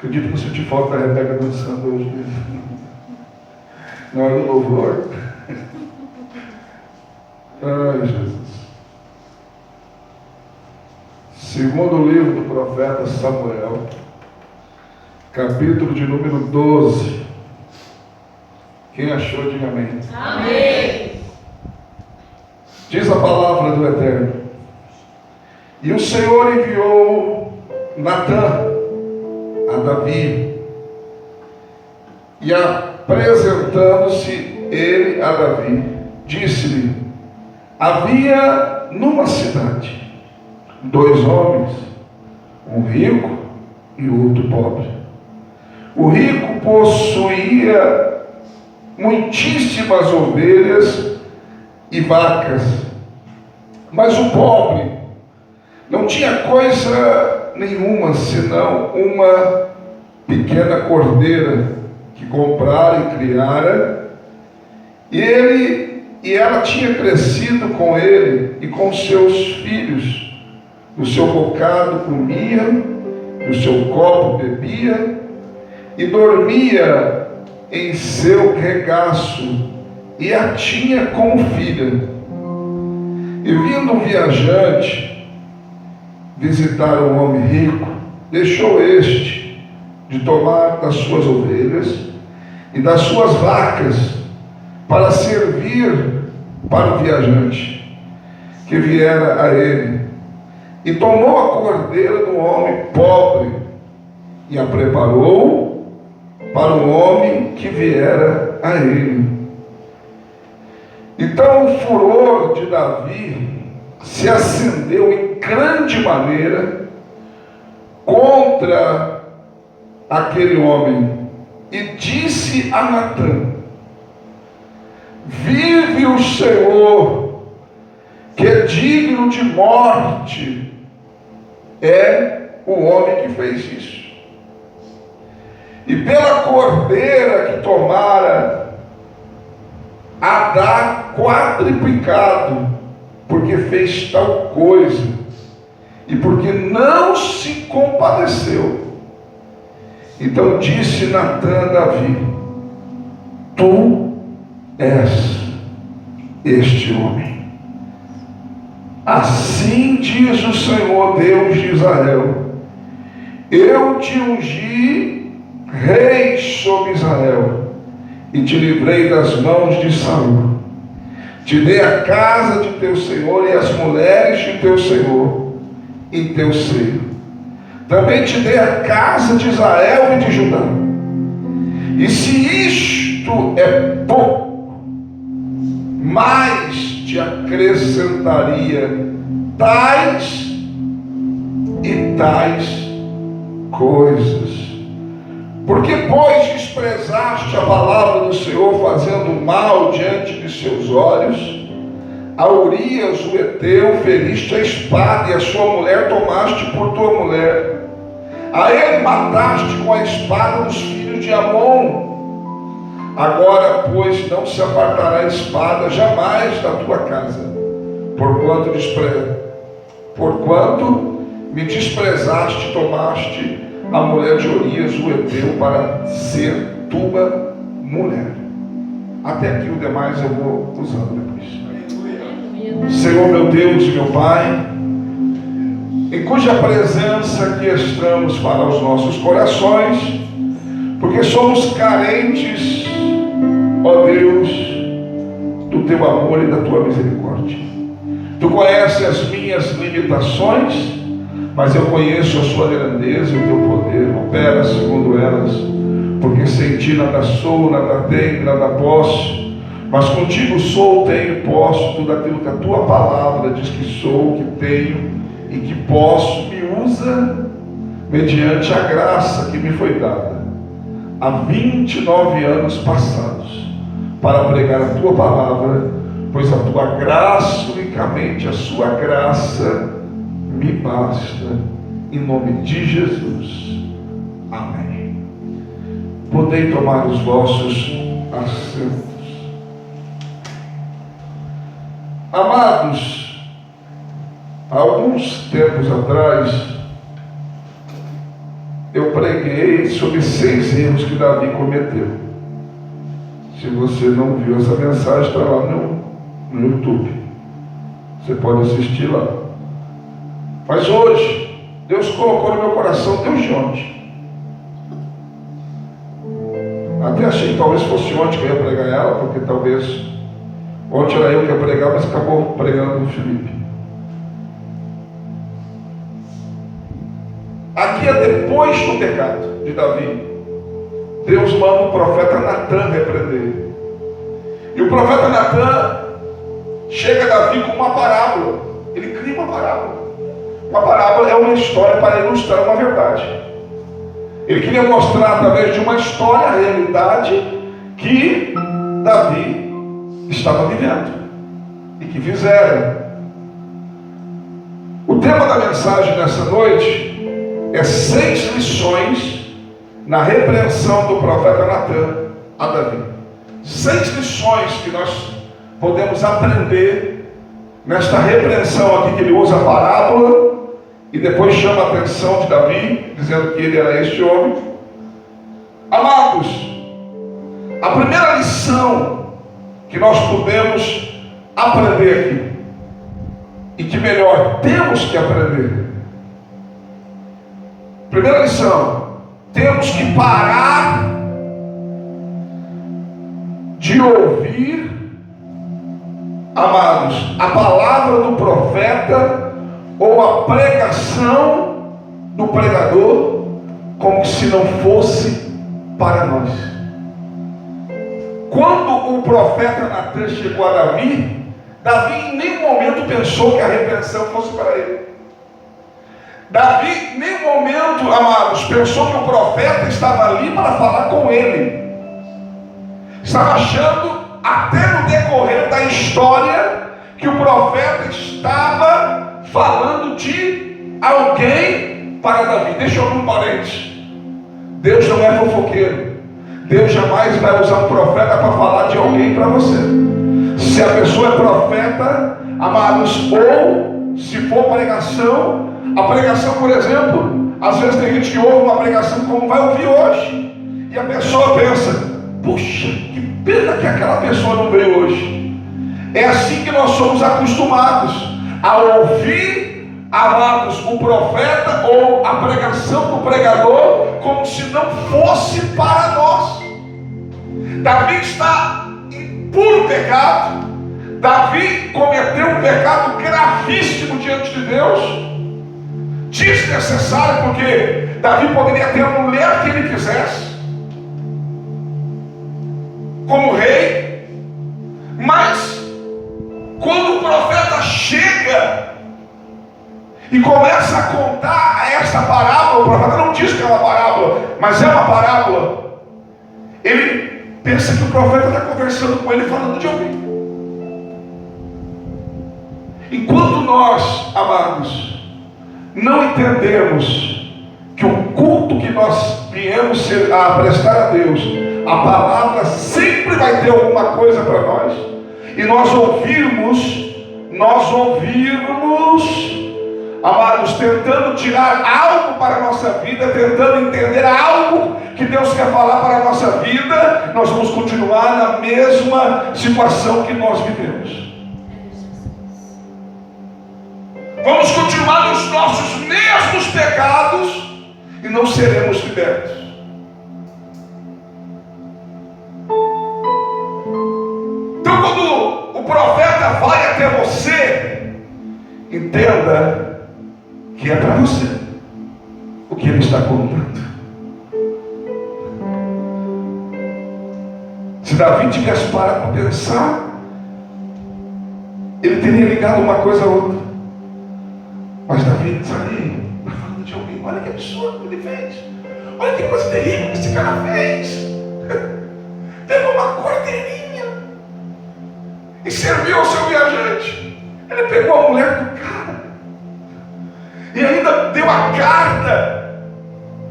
Acredito que eu senti falta da Rebeca dançando hoje. Na hora do louvor. Ai, Jesus. Segundo o livro do profeta Samuel, capítulo de número 12. Quem achou, diga amém. Amém. Diz a palavra do Eterno: e o Senhor enviou Natã a Davi, e apresentando-se ele a Davi, disse-lhe: havia numa cidade 2 homens, um rico e outro pobre. O rico possuía muitíssimas ovelhas e vacas, mas o pobre não tinha coisa nenhuma senão uma pequena cordeira que comprara e criara, e ela tinha crescido com ele e com seus filhos. Do seu bocado comia, do seu copo bebia, e dormia em seu regaço, e a tinha como filha. E vindo um viajante visitar um homem rico, deixou este de tomar das suas ovelhas e das suas vacas para servir para o viajante que viera a ele. E tomou a cordeira do homem pobre e a preparou para o homem que viera a ele. Então o furor de Davi se acendeu em grande maneira contra aquele homem e disse a Natã: vive o Senhor, que é digno de morte é o homem que fez isso. E pela cordeira que tomara, a dá quadriplicado, porque fez tal coisa, e porque não se compadeceu. Então disse Natã a Davi: tu és este homem. Assim diz o Senhor Deus de Israel: eu te ungi rei sobre Israel, e te livrei das mãos de Saul. Te dei a casa de teu Senhor e as mulheres de teu Senhor em teu seio. Também te dei a casa de Israel e de Judá. E se isto é pouco, mais te acrescentaria tais e tais coisas. Porque, pois, desprezaste a palavra do Senhor, fazendo mal diante de seus olhos, a Urias o Heteu feriste a espada, e a sua mulher tomaste por tua mulher. A ele mataste com a espada dos filhos de Amon. Agora, pois, não se apartará a espada jamais da tua casa, porquanto me desprezaste, tomaste a mulher de Urias o Heteu para ser tua mulher. Até aqui o demais eu vou usando depois. Senhor meu Deus e meu Pai, em cuja presença aqui estamos para os nossos corações, porque somos carentes, ó Deus, do teu amor e da tua misericórdia. Tu conheces as minhas limitações, mas eu conheço a sua grandeza e o teu poder. Opera segundo elas, porque sem ti nada sou, nada tenho, nada posso, mas contigo sou, tenho e posso tudo aquilo que a tua palavra diz que sou, que tenho e que posso. Me usa mediante a graça que me foi dada há 29 anos passados para pregar a tua palavra, pois a tua graça, unicamente a sua graça me basta, em nome de Jesus. Amém. Podem tomar os vossos assentos. Amados, há alguns tempos atrás, eu preguei sobre 6 erros que Davi cometeu. Se você não viu essa mensagem, está lá no YouTube. Você pode assistir lá. Mas hoje, Deus colocou no meu coração, Deus de ontem. Até achei que talvez fosse ontem que eu ia pregar ela, porque talvez ontem era eu que ia pregar, mas acabou pregando o Felipe. Aqui é depois do pecado de Davi. Deus manda o profeta Natan repreender. E o profeta Natan chega a Davi com uma parábola. Ele cria uma parábola. Uma parábola é uma história para ilustrar uma verdade. Ele queria mostrar através de uma história a realidade que Davi estava vivendo e que fizeram. O tema da mensagem nessa noite é 6 lições na repreensão do profeta Natan a Davi. 6 lições que nós podemos aprender nesta repreensão aqui, que ele usa a parábola e depois chama a atenção de Davi, dizendo que ele era este homem. Amados, a primeira lição que nós podemos aprender aqui, e que melhor, temos que aprender. Primeira lição: temos que parar de ouvir, amados, a palavra do profeta ou a pregação do pregador como se não fosse para nós. Quando o profeta Natan chegou a Davi, Davi em nenhum momento pensou que a repreensão fosse para ele. Davi em nenhum momento, amados, pensou que o profeta estava ali para falar com ele. Estava achando, até no decorrer da história, que o profeta estava falando de alguém para Davi. Deixa eu abrir um parênteses. Deus não é fofoqueiro. Deus jamais vai usar um profeta para falar de alguém para você. Se a pessoa é profeta, amados, ou se for pregação, a pregação, por exemplo, às vezes tem gente que ouve uma pregação como vai ouvir hoje, e a pessoa pensa: puxa, que pena que aquela pessoa não veio hoje. É assim que nós somos acostumados a ouvir, amados, o profeta ou a pregação do pregador como se não fosse para nós. Davi está em puro pecado. Davi cometeu um pecado gravíssimo diante de Deus, desnecessário, porque Davi poderia ter a mulher que ele quisesse como rei, mas quando o profeta chega e começa a contar essa parábola, o profeta não diz que é uma parábola, mas é uma parábola, ele pensa que o profeta está conversando com ele, falando de alguém. Enquanto nós, amados, não entendemos que o culto que nós viemos a prestar a Deus, a palavra sempre vai ter alguma coisa para nós, e nós ouvirmos, amados, tentando tirar algo para a nossa vida, tentando entender algo que Deus quer falar para a nossa vida, nós vamos continuar na mesma situação que nós vivemos. Vamos continuar nos nossos mesmos pecados e não seremos libertos. Então, quando o profeta vai até você, entenda que é para você o que ele está contando. Se Davi tivesse parado para pensar, ele teria ligado uma coisa a outra. Mas Davi está ali, está falando de alguém. Olha que absurdo que ele fez. Olha que coisa terrível que esse cara fez. Pegou uma cordeirinha e serviu ao seu viajante. Ele pegou a mulher do cara e ainda deu a carta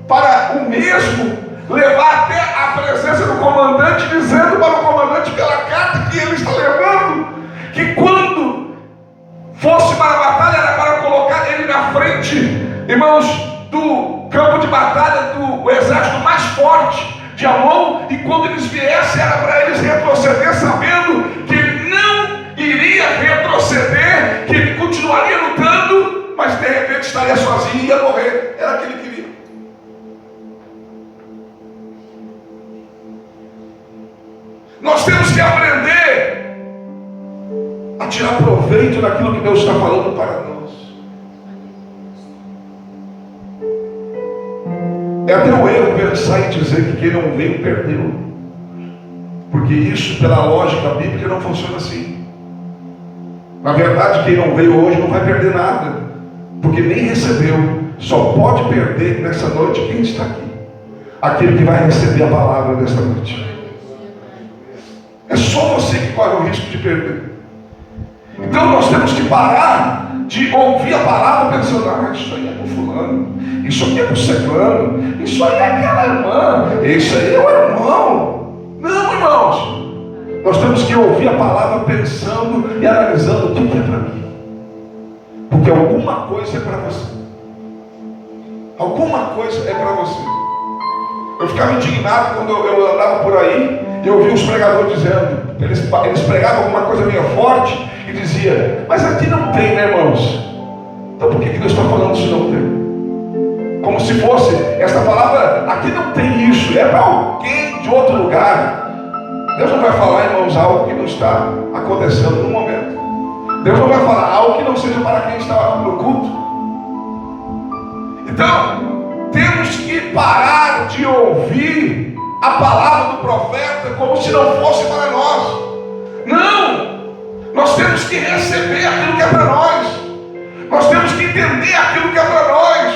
para o mesmo levar até a presença do comandante, dizendo para o comandante pela carta que ele está levando, que quando fosse para a batalha era para colocar ele na frente, irmãos, do campo de batalha do exército mais forte de Amon, e quando eles viessem era para eles retroceder, sabendo que ele não iria retroceder, que ele continuaria lutando, mas de repente estaria sozinho e ia morrer. Era o que ele queria. Nós temos que aprender a tirar proveito daquilo que Deus está falando para nós. É até um erro pensar em dizer que quem não veio perdeu, porque isso, pela lógica bíblica, não funciona assim. Na verdade, quem não veio hoje não vai perder nada, porque nem recebeu. Só pode perder nessa noite quem está aqui, aquele que vai receber a palavra desta noite. É só você que corre o risco de perder. Então nós temos que parar de ouvir a palavra pensando: isso aí é para o fulano, isso aqui é para o ciclano, isso aí é aquela irmã, isso aí é o irmão. Não, irmãos, nós temos que ouvir a palavra pensando e analisando o que é para mim, porque alguma coisa é para você. Alguma coisa é para você. Eu ficava indignado quando eu andava por aí e eu ouvia os pregadores dizendo, eles pregavam alguma coisa meio forte e dizia: mas aqui não tem, né, irmãos? Então por que Deus está falando se não tem? Como se fosse essa palavra: aqui não tem isso, é para alguém de outro lugar. Deus não vai falar, irmãos, algo que não está acontecendo no momento. Deus não vai falar algo que não seja para quem está no culto. Então, temos que parar de ouvir a palavra do profeta como se não fosse para nós. Não! Nós temos que receber aquilo que é para nós. Nós temos que entender aquilo que é para nós.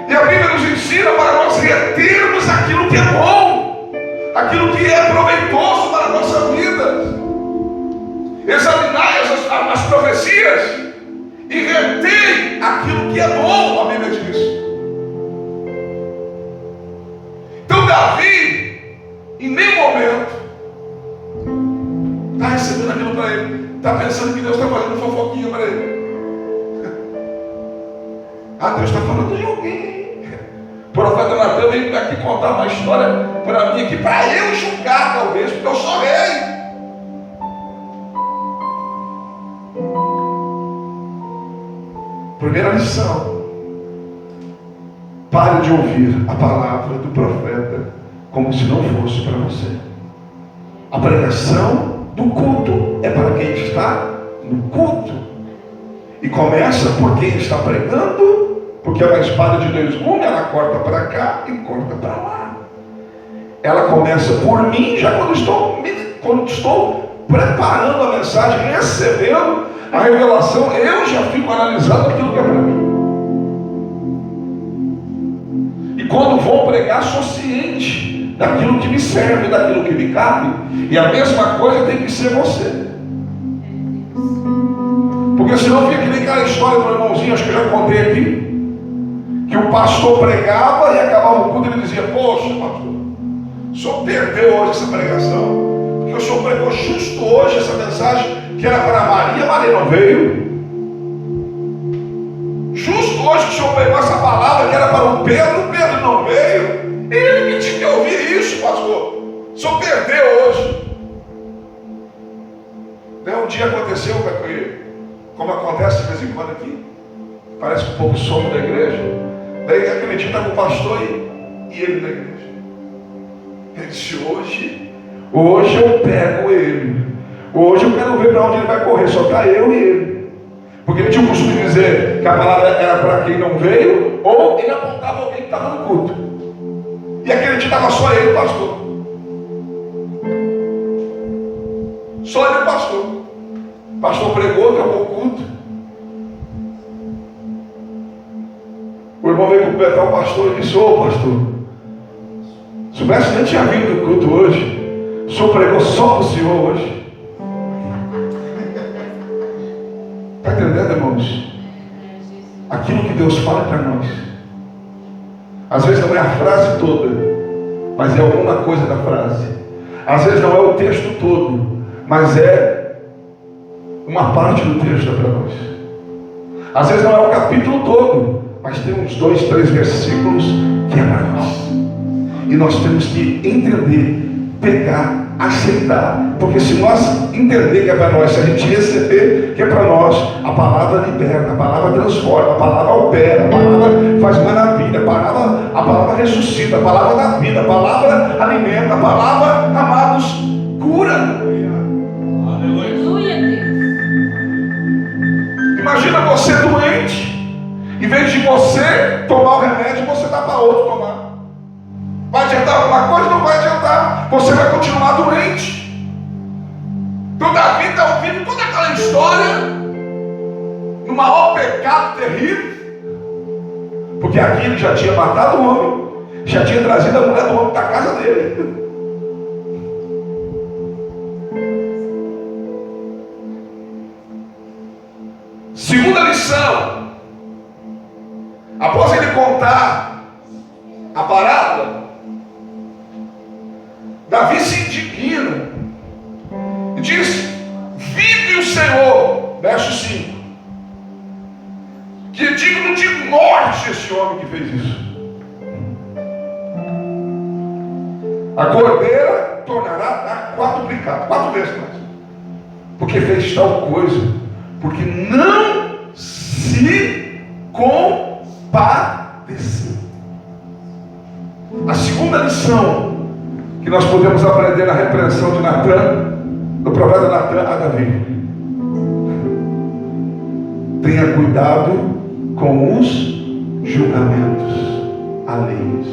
E a Bíblia nos ensina para nós retermos aquilo que é bom, aquilo que é proveitoso para a nossa vida. Examinai as profecias e retém aquilo que é bom, a Bíblia diz. Então Davi, em nenhum momento, está recebendo aquilo para ele, está pensando que Deus está fazendo fofoquinha para ele. Deus está falando de alguém. O profeta Natan veio aqui contar uma história para mim aqui, para eu julgar talvez, porque eu sou rei. Primeira lição: pare de ouvir a palavra do profeta como se não fosse para você. A pregação do culto é para quem está no culto, e começa por quem está pregando, porque é uma espada de dois gumes, ela corta para cá e corta para lá. Ela começa por mim, já quando estou preparando a mensagem, recebendo a revelação, eu já fico analisando aquilo que é para mim. E quando vou pregar, sou ciente daquilo que me serve, daquilo que me cabe. E a mesma coisa tem que ser você. Porque senão fica que nem aquela história do irmãozinho, acho que eu já contei aqui, que o pastor pregava e acabava o culto e ele dizia: poxa, pastor, o senhor perdeu hoje essa pregação, porque o senhor pregou justo hoje essa mensagem que era para Maria, Maria não veio. Justo hoje que o senhor pregou essa palavra que era para o Pedro, Pedro não veio. E ele me tinha que ouvir isso, pastor. O senhor perdeu hoje. Daí um dia aconteceu, como acontece de vez em quando aqui, parece que um pouco sono da igreja. Daí aquele dia estava o pastor e ele na igreja. Ele disse: hoje eu pego ele. Hoje eu quero ver para onde ele vai correr, só está eu e ele. Porque ele tinha o costume de dizer que a palavra era para quem não veio, ou ele apontava alguém que estava no culto. E aquele dia estava só ele, pastor. Só ele, pastor. O pastor pregou, acabou o culto. O irmão veio cumprimentar o pastor e disse: ô pastor, soubesse que nem tinha vindo do culto hoje, o senhor pregou só para o senhor hoje. Está entendendo, irmãos? Aquilo que Deus fala para nós, às vezes não é a frase toda, mas é alguma coisa da frase. Às vezes não é o texto todo, mas é uma parte do texto para nós. Às vezes não é o capítulo todo, mas tem uns 2, 3 versículos que é para nós. E nós temos que entender, pegar, aceitar. Porque se nós entender que é para nós, se a gente receber que é para nós, a palavra liberta, a palavra transforma, a palavra opera, a palavra faz maravilha, a palavra ressuscita, a palavra dá vida, a palavra alimenta, a palavra, amados, cura. Aleluia, Deus. Imagina você doente, em vez de você tomar o remédio, você dá para outro tomar. Vai adiantar alguma coisa? Não vai adiantar. Você vai continuar doente. Então Davi está ouvindo toda aquela história no maior pecado terrível, porque aqui ele já tinha matado o homem, já tinha trazido a mulher do homem para a casa dele. Segunda lição, após ele contar a parábola, Davi se indigna e diz: vive o Senhor, verso 5, que é digno de morte esse homem que fez isso. A cordeira tornará a quadruplicado, 4 vezes mais, porque fez tal coisa, porque não se compadeceu. A segunda lição que nós podemos aprender na repreensão de Natan, do profeta Natan a Davi: tenha cuidado com os julgamentos alheios,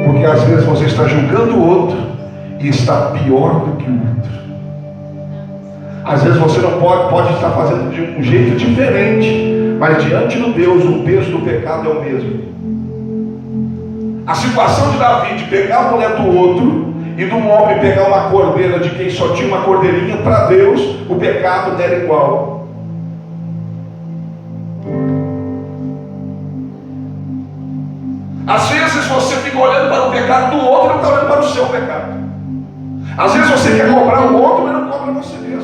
porque às vezes você está julgando o outro e está pior do que o outro. Às vezes você não pode estar fazendo de um jeito diferente, mas diante de Deus o peso do pecado é o mesmo. A situação de Davi de pegar a mulher do outro e do homem pegar uma cordeira de quem só tinha uma cordeirinha, para Deus o pecado era igual. Às vezes você fica olhando para o pecado do outro e não está olhando para o seu pecado. Às vezes você quer cobrar o outro, mas não cobra você mesmo.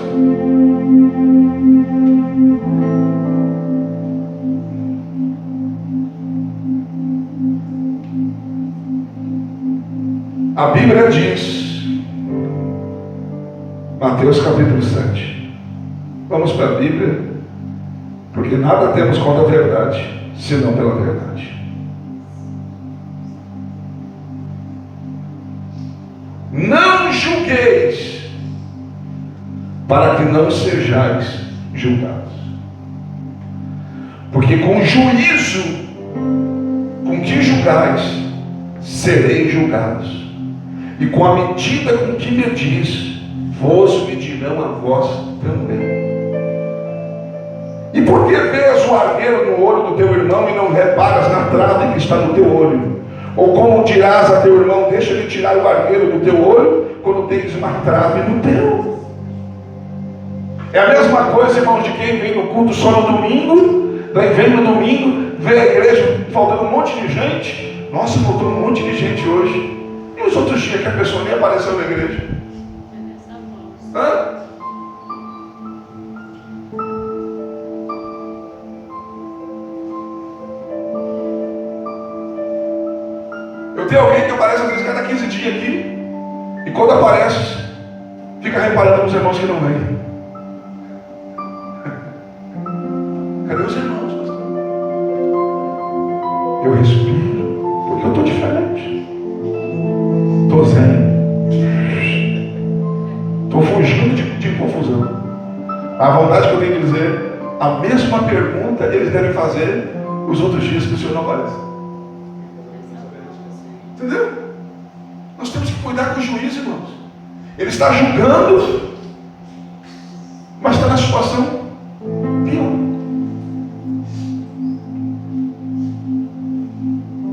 A Bíblia diz, Mateus capítulo 7. Vamos para a Bíblia, porque nada temos contra a verdade, senão pela verdade. Não julgueis, para que não sejais julgados. Porque com juízo com que julgais, sereis julgados. E com a medida com que medis, vos medirão a vós também. E por que vês o argueiro no olho do teu irmão e não reparas na trave que está no teu olho? Ou como dirás a teu irmão: deixa-me tirar o argueiro do teu olho, quando tens uma trave no teu? É a mesma coisa, irmãos, de quem vem no culto só no domingo, vem no domingo, vê a igreja faltando um monte de gente. Nossa, faltou um monte de gente hoje. E os outros dias que a pessoa nem apareceu na igreja? Hã? Eu tenho alguém que aparece às vezes cada 15 dias aqui, e quando aparece, fica reparando nos irmãos que não vêm. Cadê os irmãos, pastor? Eu respiro, porque eu estou diferente. Estou zen. Estou fugindo de confusão. A vontade que eu tenho de dizer, a mesma pergunta eles devem fazer os outros dias que o Senhor não aparece. Entendeu? Nós temos que cuidar com o juiz, irmãos. Ele está julgando, mas está na situação pior.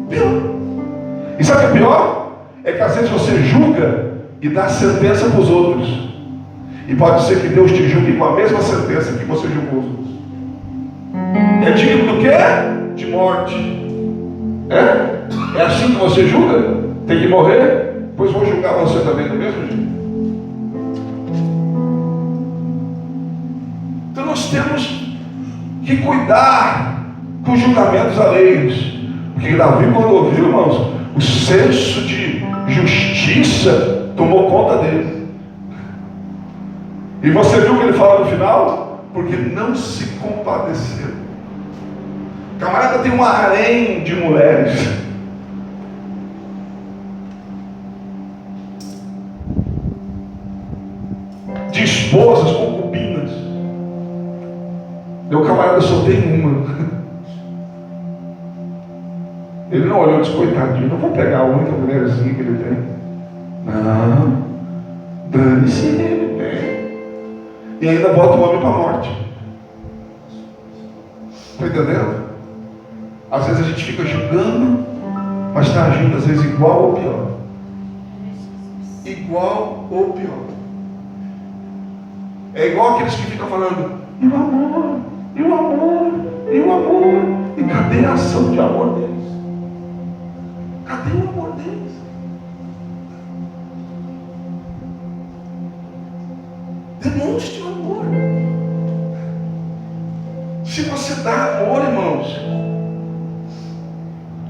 Pior. E sabe o que é pior? É que às vezes você julga e dá sentença para os outros. E pode ser que Deus te julgue com a mesma sentença que você julgou os outros. É digno do quê? De morte. É assim que você julga? Tem que morrer? Pois vou julgar você também do mesmo jeito. Então nós temos que cuidar com julgamentos alheios. Porque Davi, quando ouviu, irmãos, o senso de justiça tomou conta dele. E você viu o que ele fala no final? Porque não se compadeceu. O camarada tem um harém de mulheres. De esposas, concubinas. Meu camarada só tem uma. Ele não olhou e disse, coitadinho, não vou pegar a única mulherzinha que ele tem. Não, dane-se ele tem. E ainda bota o homem para a morte. Está entendendo? Às vezes a gente fica julgando, mas está agindo às vezes igual ou pior. Igual ou pior. É igual aqueles que ficam falando, e o amor, e o amor, e o amor. E cadê a ação de amor deles? Cadê o amor deles? Demonstre o amor. Se você dá amor, irmãos,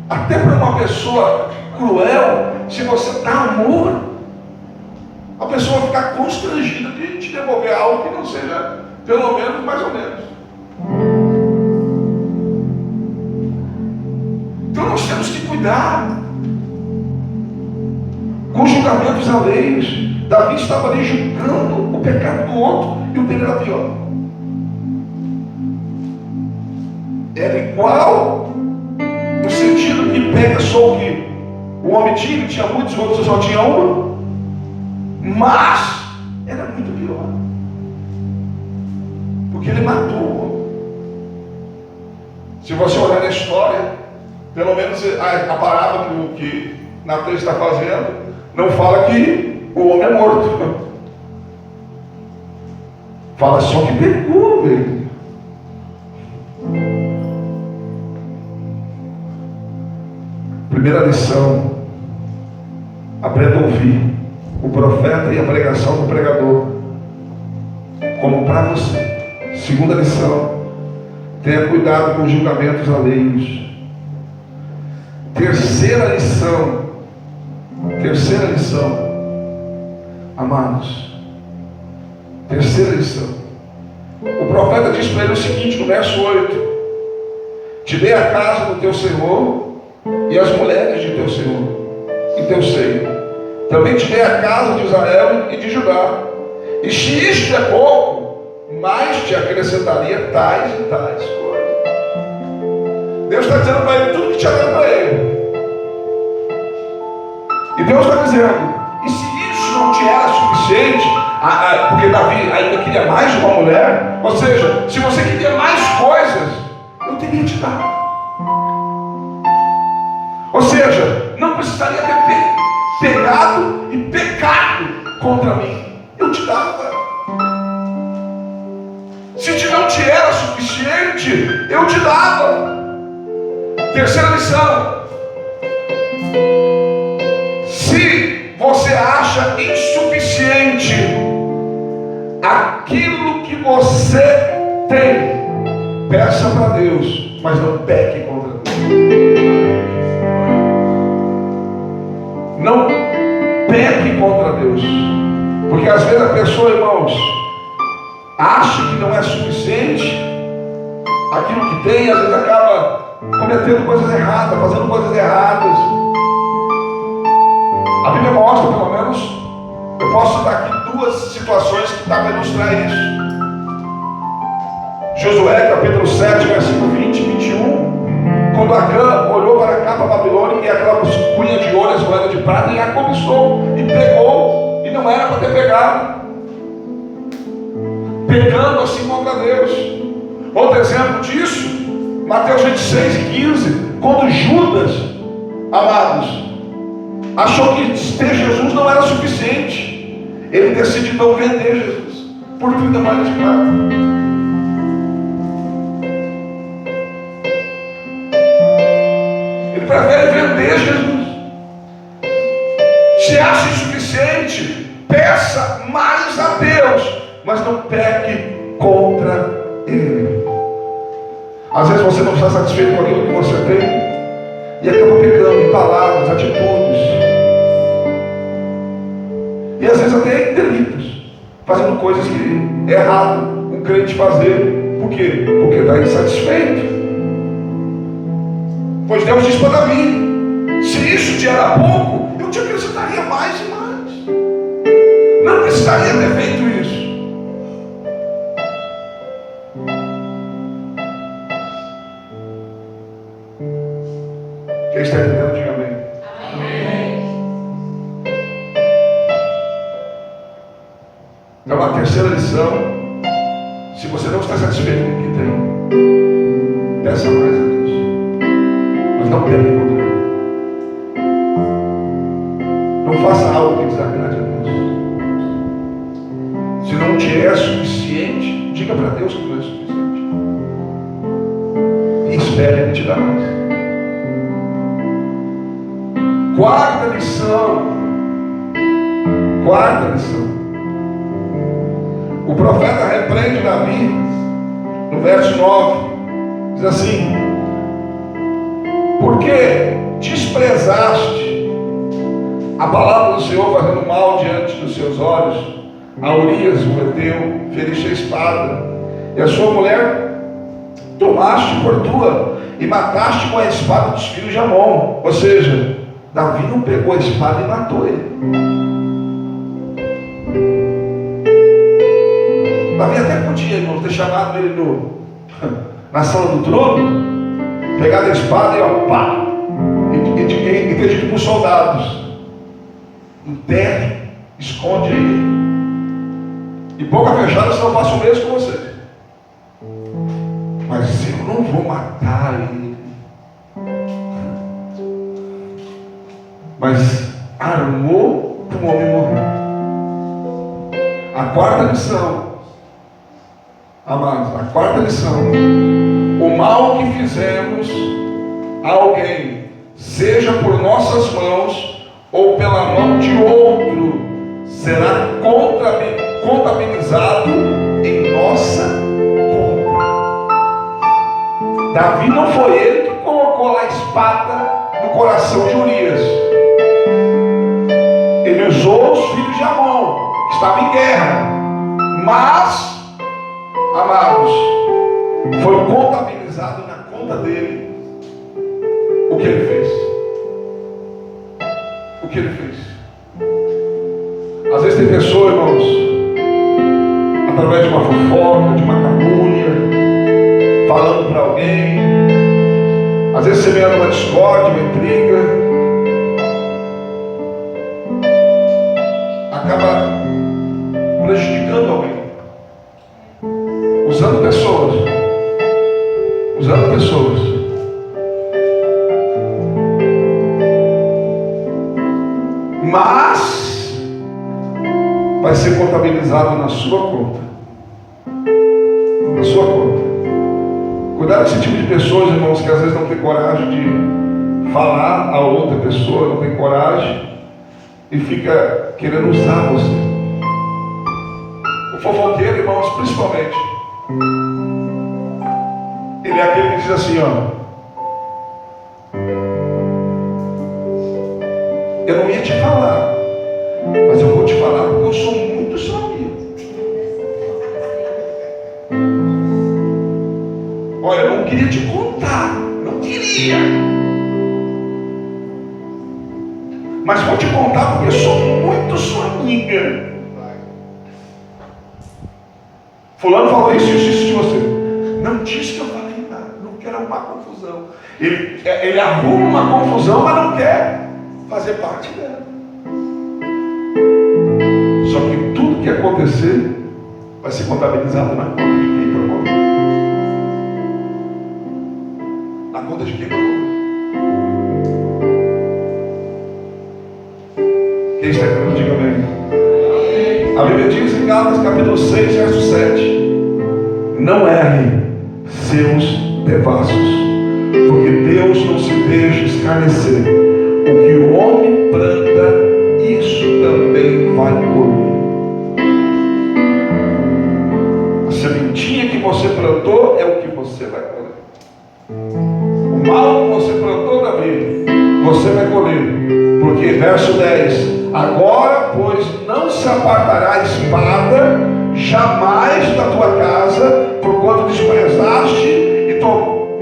até para uma pessoa cruel, se você dá amor, a pessoa vai ficar constrangida de te devolver algo que não seja, pelo menos, mais ou menos. Então nós temos que cuidar com julgamentos alheios. Davi estava ali julgando o pecado do outro e o dele era pior. Era igual no sentido que pega só o que o homem tinha, ele tinha muitos, outros só tinha uma, mas era muito pior, porque ele matou o homem. Se você olhar na história, pelo menos a parábola que Natan está fazendo, não fala que o homem é morto. Fala só que pegou ele. Primeira lição: aprenda a ouvir o profeta e a pregação do pregador como para você. Segunda lição: tenha cuidado com os julgamentos alheios. Terceira lição, amados, terceira lição, o profeta diz para ele o seguinte no verso 8: te dei a casa do teu Senhor e as mulheres de teu Senhor e teu seio, também te dei a casa de Israel e de Judá, e se isto é pouco, mais te acrescentaria tais e tais coisas. Deus está dizendo para ele tudo que tinha dado para ele. E Deus está dizendo, e se isso não te era suficiente, porque Davi ainda queria mais de uma mulher, ou seja, se você queria mais coisas, eu teria te dado. Ou seja, não precisaria ter pegado e pecado contra mim, eu te dava. Se não te era suficiente, eu te dava. Terceira lição: se você acha insuficiente aquilo que você tem, peça para Deus, mas não peque contra Deus. Não peque contra Deus, porque às vezes a pessoa, irmãos, acha que não é suficiente aquilo que tem, às vezes acaba cometendo coisas erradas, fazendo coisas erradas. A Bíblia mostra, pelo menos, eu posso citar aqui duas situações que dá para ilustrar isso. Josué, capítulo 7, versículo 20 e 21. Quando Acã olhou para cá, para a Babilônia, e aquela cunha de ouro, as moedas de prata, e a cobiçou, e pegou, e não era para ter pegado, pegando assim contra Deus. Outro exemplo disso, Mateus 26 e 15, quando Judas, amados, achou que ter Jesus não era suficiente, ele decide então vender Jesus por 30 moedas de prata. Ele prefere vender Jesus. Se acha insuficiente, peça mais a Deus, mas não peque contra Ele. Às vezes você não está satisfeito com aquilo que você tem e acaba pecando em palavras, atitudes, e às vezes até em delitos, fazendo coisas que é errado um crente fazer. Por quê? Porque está insatisfeito. Pois Deus disse para Davi: se isso te era pouco, eu te acrescentaria mais e mais. Não precisaria ter feito isso. Quem está entendendo, diga amém. Amém. Então, a terceira lição: se você não está satisfeito com o que tem, peça mais a Deus, mas não perca o contrário. Não faça algo que desagrade a Deus. Se não te é suficiente, diga para Deus que não é suficiente e espere Ele te dar mais. Quarta lição. O profeta repreende Davi no verso 9. Diz assim: porque desprezaste a palavra do Senhor, fazendo mal diante dos seus olhos, a Urias, o heteu, feriste a espada, e a sua mulher tomaste por tua, e mataste com a espada dos filhos de Amon. Ou seja, Davi não pegou a espada e matou ele. Davi até podia, irmãos, ter chamado ele na sala do trono, pegado a espada e ó, pá, e ter dito para os soldados: enterre, esconde ele, e boca fechada, senão eu faço o mesmo com você. Mas eu não vou matar ele. Mas armou para o homem morrer. A quarta lição, amados, a quarta lição: o mal que fizemos a alguém, seja por nossas mãos ou pela mão de outro, será contabilizado em nossa conta. Davi não foi ele que colocou lá a espada no coração de Urias. Ele usou os filhos de Amon, que estavam em guerra. Mas, amados, foi contabilizado na conta dele o que ele fez. O que ele fez. Às vezes tem pessoas, irmãos, através de uma fofoca, de uma calúnia, falando para alguém, às vezes semeando uma discórdia, uma intriga, acaba prejudicando alguém, usando pessoas. Mas vai ser contabilizado na sua conta. Na sua conta. Cuidado com esse tipo de pessoas, irmãos, que às vezes não tem coragem de falar a outra pessoa, não tem coragem e fica querendo usar você. O fofoqueiro, irmãos, principalmente, ele é aquele que diz assim, ó: eu não ia te falar, mas eu vou te falar porque eu sou muito seu amigo. Olha, eu não queria te contar, não queria, mas vou te contar porque eu sou muito sua amiga. Fulano falou isso de você. Não disse que eu falei nada, não quero arrumar confusão. Ele arruma uma confusão, mas não quer fazer parte dela. Só que tudo que acontecer vai ser contabilizado na conta de quem promoveu. Na conta de quem promoveu. Quem está entendendo, diga amém. A Bíblia diz em Gálatas capítulo 6, verso 7: não erre seus devassos, porque Deus não se deixa escarnecer. O que o homem planta, isso também vai colher. A sementinha que você plantou é o que você vai colher. O mal que você plantou, Davi, você vai colher. Porque, verso 10: agora, pois, não se apartará a espada jamais da tua casa, porquanto me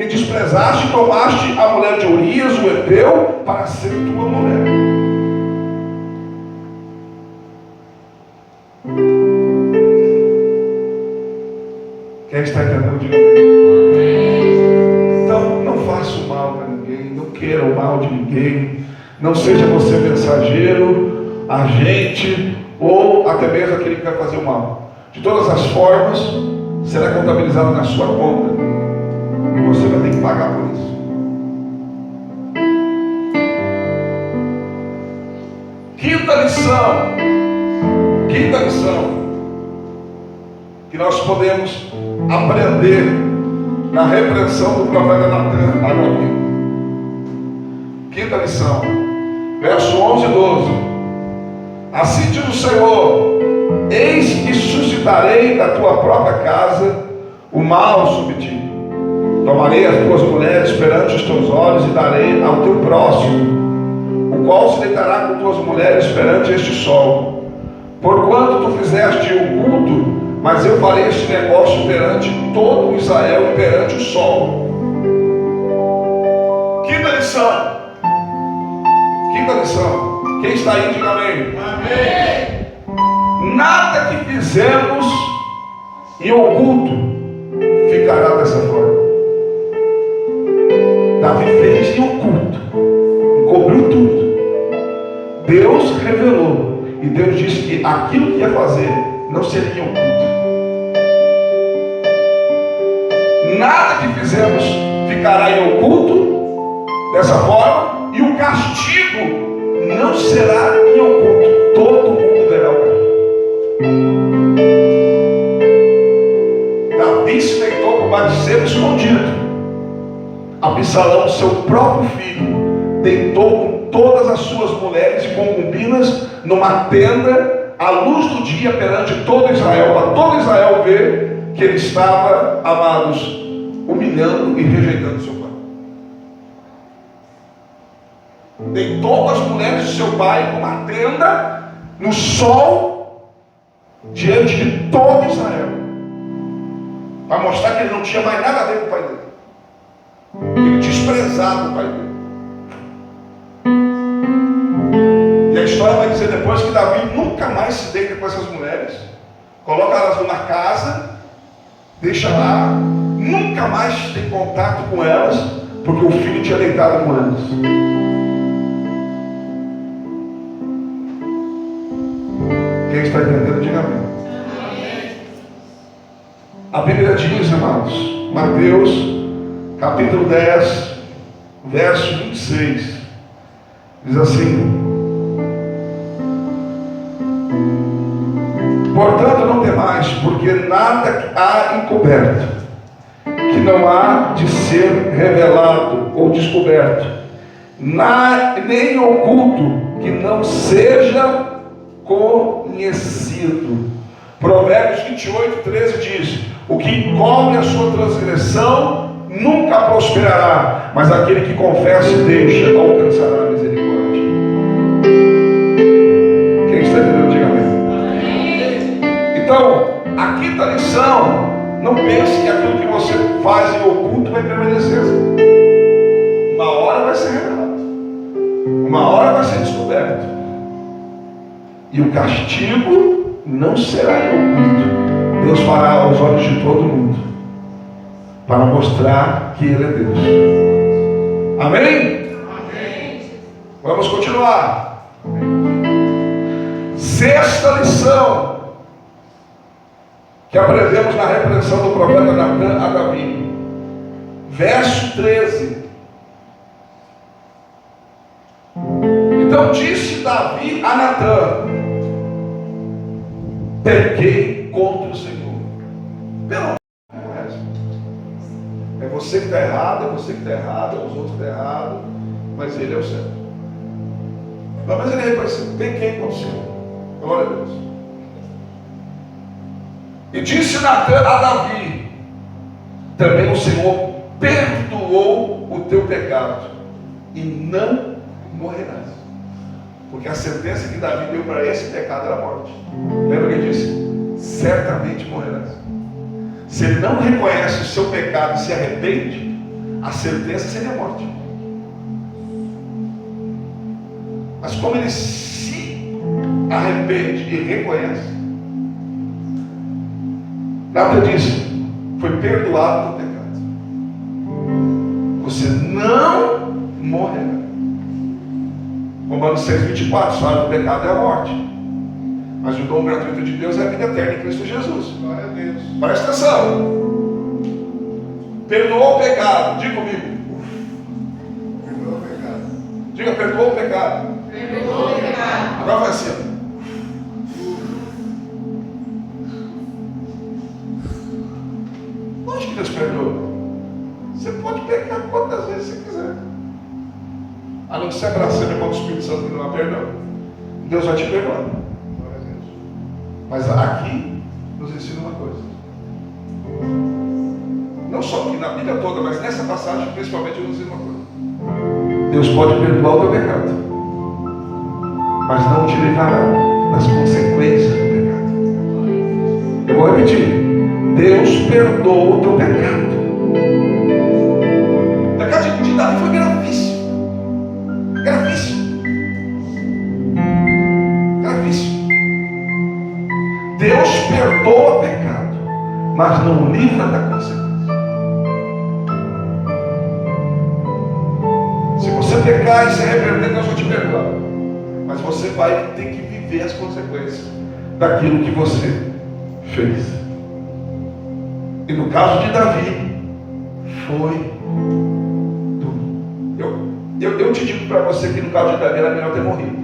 desprezaste e tomaste a mulher de Urias, o heteu, para ser tua mulher. Quem está entendendo, diga amém. Então, não faça o mal para ninguém, não queira o mal de ninguém, não seja você mensageiro, agente, ou até mesmo aquele que vai fazer o mal. De todas as formas, será contabilizado na sua conta, e você vai ter que pagar por isso. Quinta lição que nós podemos aprender na repreensão do profeta Natan a Davi. Quinta lição, verso 11 e 12: assim diz o Senhor: eis que suscitarei da tua própria casa o mal sobre ti. Tomarei as tuas mulheres perante os teus olhos e darei ao teu próximo, o qual se deitará com tuas mulheres perante este sol. Porquanto tu fizeste o culto, mas eu farei este negócio perante todo Israel e perante o sol. Quinta lição. Quem está aí, diga amém. Amém. Nada que fizemos em oculto ficará dessa forma. Davi fez em oculto, encobriu tudo. Deus revelou, e Deus disse que aquilo que ia fazer não seria em oculto. Nada que fizemos ficará em oculto dessa forma, e o castigo não será em oculto. Todo mundo verá o castigo. Davi se deitou com Batseba escondido. Absalão, seu próprio filho, deitou com todas as suas mulheres e concubinas numa tenda à luz do dia perante todo Israel, para todo Israel ver que ele estava, amados, humilhando e rejeitando seu pai. Deitou com as mulheres de seu pai numa tenda no sol diante de todo Israel, para mostrar que ele não tinha mais nada a ver com o pai dele. Ele desprezava o pai dele. E a história vai dizer depois que Davi nunca mais se deita com essas mulheres, coloca elas numa casa, deixa lá, nunca mais tem contato com elas, porque o filho tinha deitado com elas. Quem está entendendo, diga amém. A Bíblia diz, irmãos, Mateus capítulo 10, verso 26, diz assim: portanto não temais, porque nada há encoberto que não há de ser revelado ou descoberto, nem oculto que não seja conhecido. Provérbios 28, 13 diz: o que encobre a sua transgressão nunca prosperará, mas aquele que confessa e deixa alcançará a misericórdia. Quem está entendendo, diga amém. Então, a quinta lição: não pense que aquilo que você faz em oculto vai permanecer. Uma hora vai ser revelado, uma hora vai ser descoberto, e o castigo não será em oculto. Deus fará aos olhos de todo mundo, para mostrar que Ele é Deus. Amém? Amém. Vamos continuar. Sexta lição que aprendemos na repreensão do profeta Natan a Davi. Verso 13. Então disse Davi a Natan: pequei contra o Senhor. Pelo é você que está errado, é você que está errado, é os outros que estão errados, mas ele é o certo. Mas ele reconheceu: pequei contra o Senhor. Glória a Deus. E disse Natan a Davi: também o Senhor perdoou perdoou o teu pecado e não morrerás. Porque a sentença que Davi deu para esse pecado era a morte. Lembra que ele disse? Certamente morrerás. Se ele não reconhece o seu pecado e se arrepende, a sentença seria a morte. Mas como ele se arrepende e reconhece, Nata disse: foi perdoado o teu pecado. Você não morrerá. Romanos 6,24 fala que o pecado é a morte, mas o dom gratuito de Deus é a vida eterna em Cristo Jesus. Glória a Deus. Presta atenção. Perdoou o pecado. Diga comigo. Perdoa o pecado. Diga, perdoou o pecado. Perdoa o pecado. Agora vai assim. Onde que Deus perdoa? Você pode pecar quantas vezes você quiser. A não ser abraçando enquanto o Espírito Santo não dá perdão. Deus vai te perdoar. Glória a Deus. Mas aqui nos ensina uma coisa. Não só aqui na Bíblia toda, mas nessa passagem principalmente nos ensina uma coisa. Deus pode perdoar o teu pecado, mas não te livrará das consequências do pecado. Eu vou repetir. Deus perdoa o teu pecado. O pecado de Davi foi gravíssimo. Gravíssimo. Gravíssimo. Deus perdoa o pecado, mas não livra da consequência. Se você pecar e se arrepender, Deus vai te perdoar. Mas você vai ter que viver as consequências daquilo que você fez. E no caso de Davi, foi duro. Eu te digo para você que no caso de Davi era melhor ter morrido.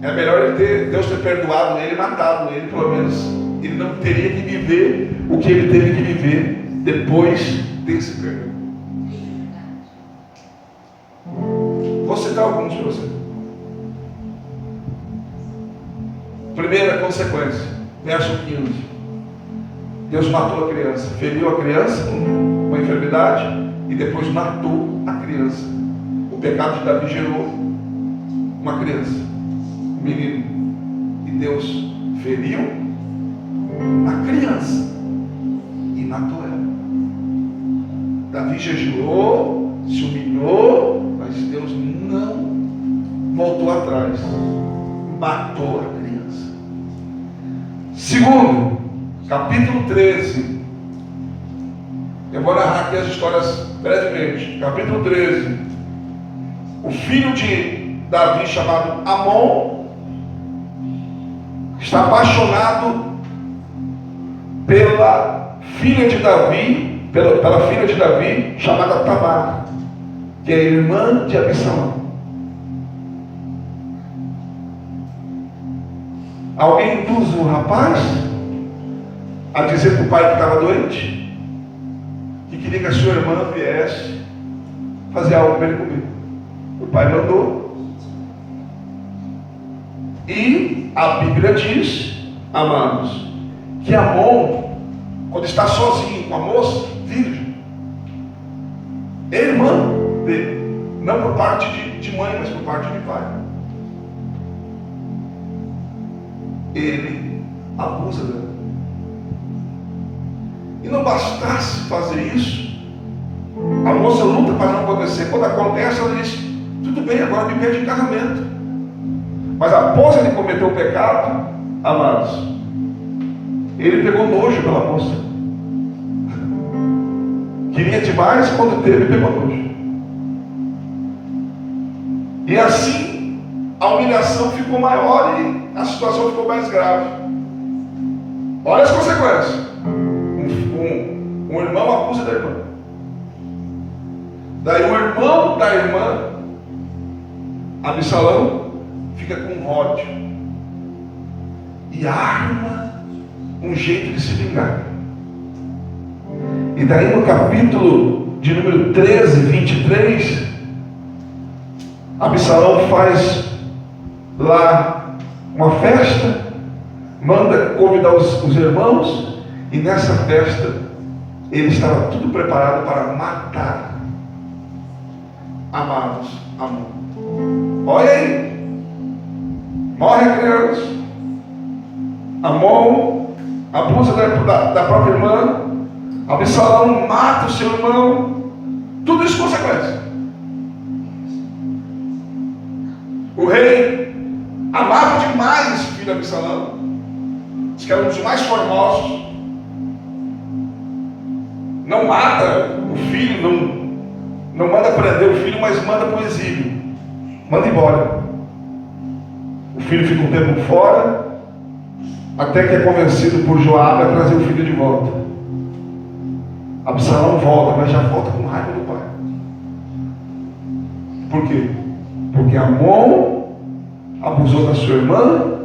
É melhor Deus ter perdoado ele, matado ele, pelo menos ele não teria que viver o que ele teve que viver depois desse perdão. Vou citar alguns para você. Primeira consequência, verso 15. Deus matou a criança, feriu a criança com uma enfermidade e depois matou a criança. O pecado de Davi gerou uma criança, um menino, e Deus feriu a criança e matou ela. Davi jejuou, se humilhou, mas Deus não voltou atrás, matou a criança. Segundo, capítulo 13. Eu vou narrar aqui as histórias brevemente. Capítulo 13. O filho de Davi, chamado Amon, está apaixonado pela filha de Davi, pela filha de Davi, chamada Tamar, que é irmã de Absalão. Alguém induz o rapaz a dizer para o pai que estava doente que queria que a sua irmã viesse fazer algo para ele comer. O pai mandou. E a Bíblia diz, amados, que Amon, quando está sozinho com a moça, virgem, é irmã dele. Não por parte de mãe, mas por parte de pai. Ele abusa dela. E não bastasse fazer isso, a moça luta para não acontecer. Quando acontece, ela diz: tudo bem, agora me pede em casamento. Mas após ele cometer o pecado, amados, ele pegou nojo pela moça. Queria demais, quando teve, pegou nojo. E assim, a humilhação ficou maior e a situação ficou mais grave. Olha as consequências. Um irmão acusa da irmã. Daí o irmão da irmã, Absalão, fica com ódio e arma um jeito de se vingar. E daí no capítulo de número 13, 23, Absalão faz lá uma festa, manda convidar os irmãos, e nessa festa ele estava tudo preparado para matar amados, Amon. Olha aí. Morre a criança. Amon abusa da própria irmã. Absalão mata o seu irmão. Tudo isso consequência. O rei amava demais esse filho Absalão. Diz que era um dos mais formosos. Não mata o filho, não manda prender o filho, mas manda para o exílio. Manda embora. O filho fica um tempo fora, até que é convencido por Joabe a trazer o filho de volta. Absalão volta, mas já volta com raiva do pai. Por quê? Porque Amon abusou da sua irmã,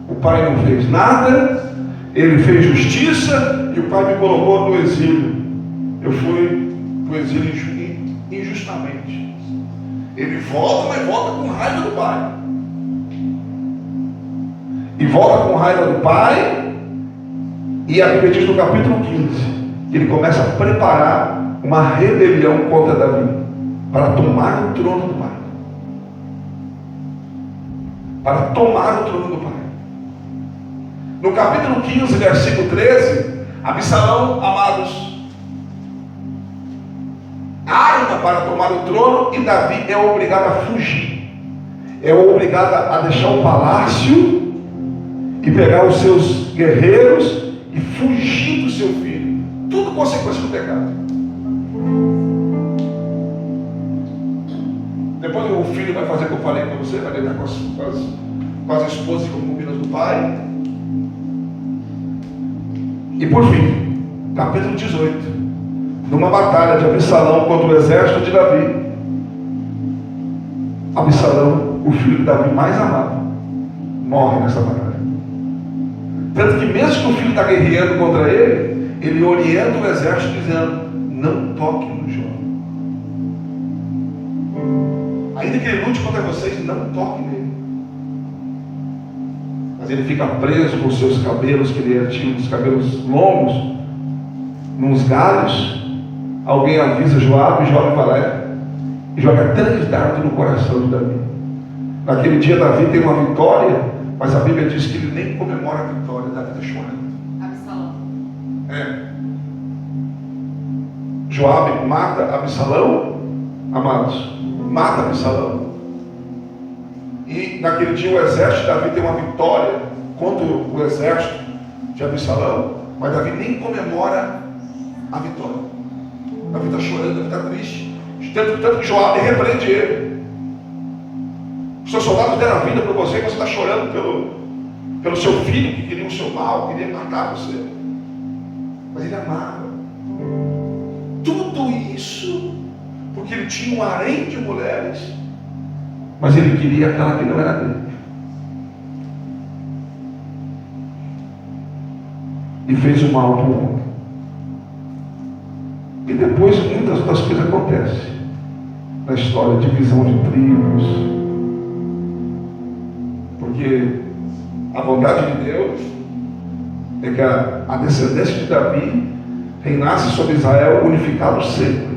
o pai não fez nada, ele fez justiça e o pai me colocou no exílio. Eu fui para o exílio injustamente. Ele volta, mas volta com raiva do pai. E volta com raiva do pai, e a Bíblia diz no capítulo 15 que ele começa a preparar uma rebelião contra Davi, para tomar o trono do pai. Para tomar o trono do pai. No capítulo 15, versículo 13, Absalão, amados, arma para tomar o trono, e Davi é obrigado a fugir. É obrigado a deixar o palácio e pegar os seus guerreiros e fugir do seu filho. Tudo consequência do pecado. Depois o filho vai fazer o que eu falei para você, vai deitar com as esposas e concubinas do pai. E por fim, capítulo 18, numa batalha de Absalão contra o exército de Davi, Absalão, o filho de Davi mais amado, morre nessa batalha. Tanto que mesmo que o filho está guerreando contra ele, ele orienta o exército dizendo: não toque no jovem. Ainda que ele lute contra vocês, não toque nele. Mas ele fica preso com os seus cabelos, que ele tinha uns cabelos longos, nos galhos. Alguém avisa Joabe, Joabe vai lá e joga 3 dardos no coração de Davi. Naquele dia Davi tem uma vitória, mas a Bíblia diz que ele nem comemora a vitória. Davi está chorando. Absalão. Joabe mata Absalão, amados, mata Absalão. E naquele dia o exército de Davi tem uma vitória contra o exército de Absalão, mas Davi nem comemora a vitória. Davi está chorando, Davi está triste. Tanto que Joabe repreende ele. Os seus soldados deram a vida para você, e você está chorando pelo seu filho, que queria o seu mal, queria matar você. Mas ele amava. Tudo isso porque ele tinha um harém de mulheres, mas ele queria aquela que não era dele. E fez o mal para o mundo. E depois muitas outras coisas acontecem na história, divisão de tribos, porque a vontade de Deus é que a descendência de Davi reinasse sobre Israel unificado sempre.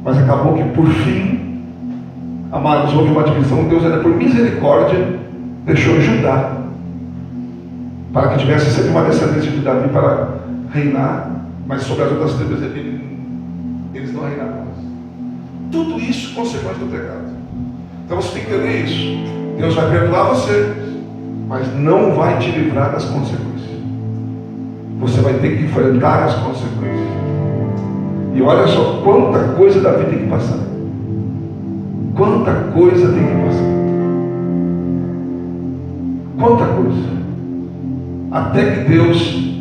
Mas acabou que por fim, amados, houve uma divisão. Deus ainda por misericórdia deixou Judá, para que tivesse sempre uma descendência de Davi para reinar, mas sobre as outras tribos eles não reinaram mais. Tudo isso consequência do pecado. Então você tem que entender isso. Deus vai perdoar você, mas não vai te livrar das consequências. Você vai ter que enfrentar as consequências. E olha só quanta coisa Davi tem que passar. Quanta coisa tem que passar. Quanta coisa. Até que Deus,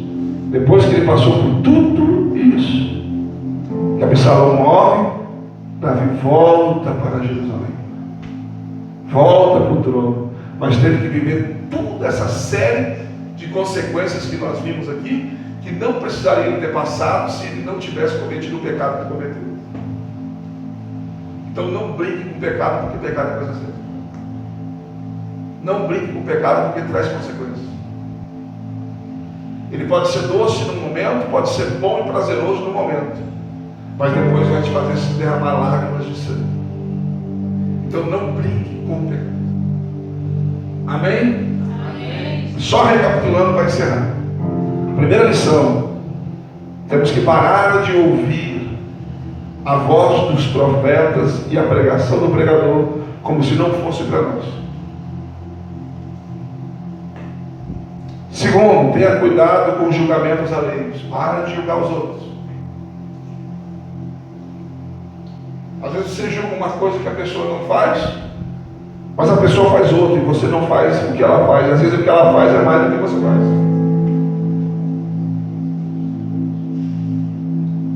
depois que ele passou por tudo isso, que Absalão morre, Davi volta para Jerusalém. Volta para o trono. Mas teve que viver toda essa série de consequências que nós vimos aqui, que não precisariam ter passado se ele não tivesse cometido o pecado que cometeu. Então não brinque com o pecado, porque o pecado é coisa séria. Não brinque com o pecado, porque traz consequências. Ele pode ser doce no momento, pode ser bom e prazeroso no momento, mas depois vai te fazer se derramar lágrimas de sangue. Então não brinque com o pecado. Amém? Amém. Só recapitulando para encerrar. Primeira lição: temos que parar de ouvir a voz dos profetas e a pregação do pregador como se não fosse para nós. Segundo, tenha cuidado com os julgamentos alheios. Para de julgar os outros. Às vezes você julga uma coisa que a pessoa não faz, mas a pessoa faz outra e você não faz o que ela faz. Às vezes o que ela faz é mais do que você faz.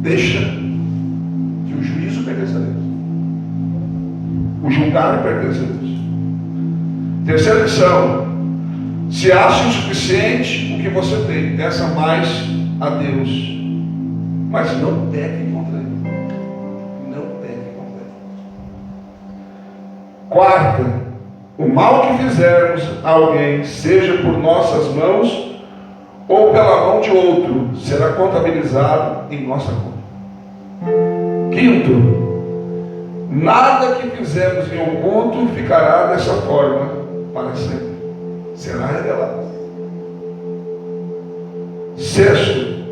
Deixa que o juízo pertence a Deus. O julgar pertence a Deus. Terceira lição: se acha insuficiente o que você tem, peça mais a Deus, mas não peque contra Ele. Não peque contra Ele. Quarta, o mal que fizermos a alguém, seja por nossas mãos ou pela mão de outro, será contabilizado em nossa conta. Quinto, nada que fizermos em oculto ficará dessa forma para sempre. Será revelado. Sexto,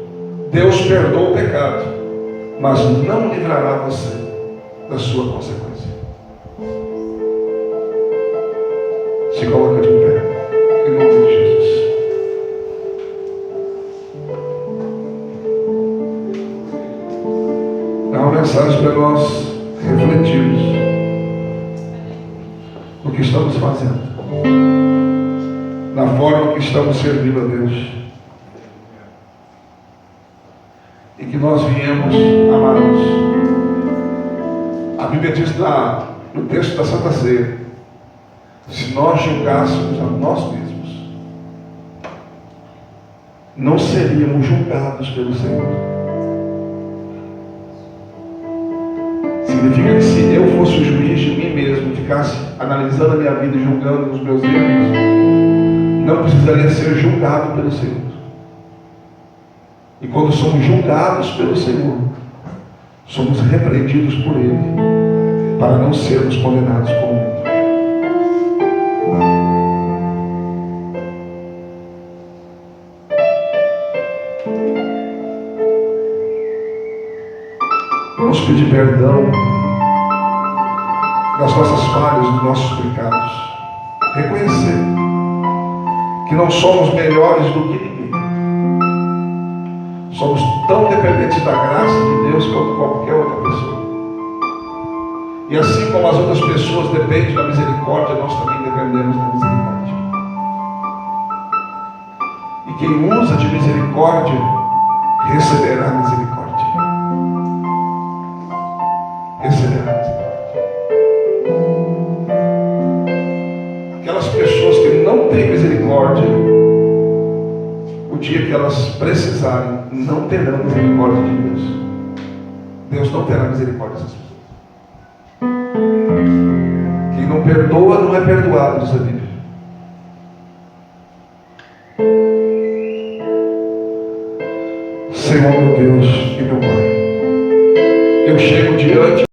Deus perdoa o pecado, mas não livrará você da sua consequência. Se coloca de pé, em nome de Jesus. É uma mensagem para nós refletirmos no que estamos fazendo, na forma que estamos servindo a Deus, e que nós viemos, amados. A Bíblia diz no texto da Santa Ceia: se nós julgássemos a nós mesmos, não seríamos julgados pelo Senhor. Significa que se eu fosse o juiz de mim mesmo, ficasse analisando a minha vida e julgando os meus erros, não precisaria ser julgado pelo Senhor. E quando somos julgados pelo Senhor, somos repreendidos por Ele, para não sermos condenados por Ele. Vamos pedir perdão das nossas falhas, dos nossos pecados. Reconhecer que não somos melhores do que ninguém. Somos tão dependentes da graça de Deus quanto qualquer outra pessoa. E assim como as outras pessoas dependem da misericórdia, nós também dependemos da misericórdia. E quem usa de misericórdia, receberá misericórdia. Receberá misericórdia. Aquelas pessoas que não têm misericórdia, o dia que elas precisarem, não terão misericórdia de Deus. Deus não terá misericórdia dessas pessoas. Quem não perdoa não é perdoado, diz a Bíblia. Senhor meu Deus e meu Pai, eu chego diante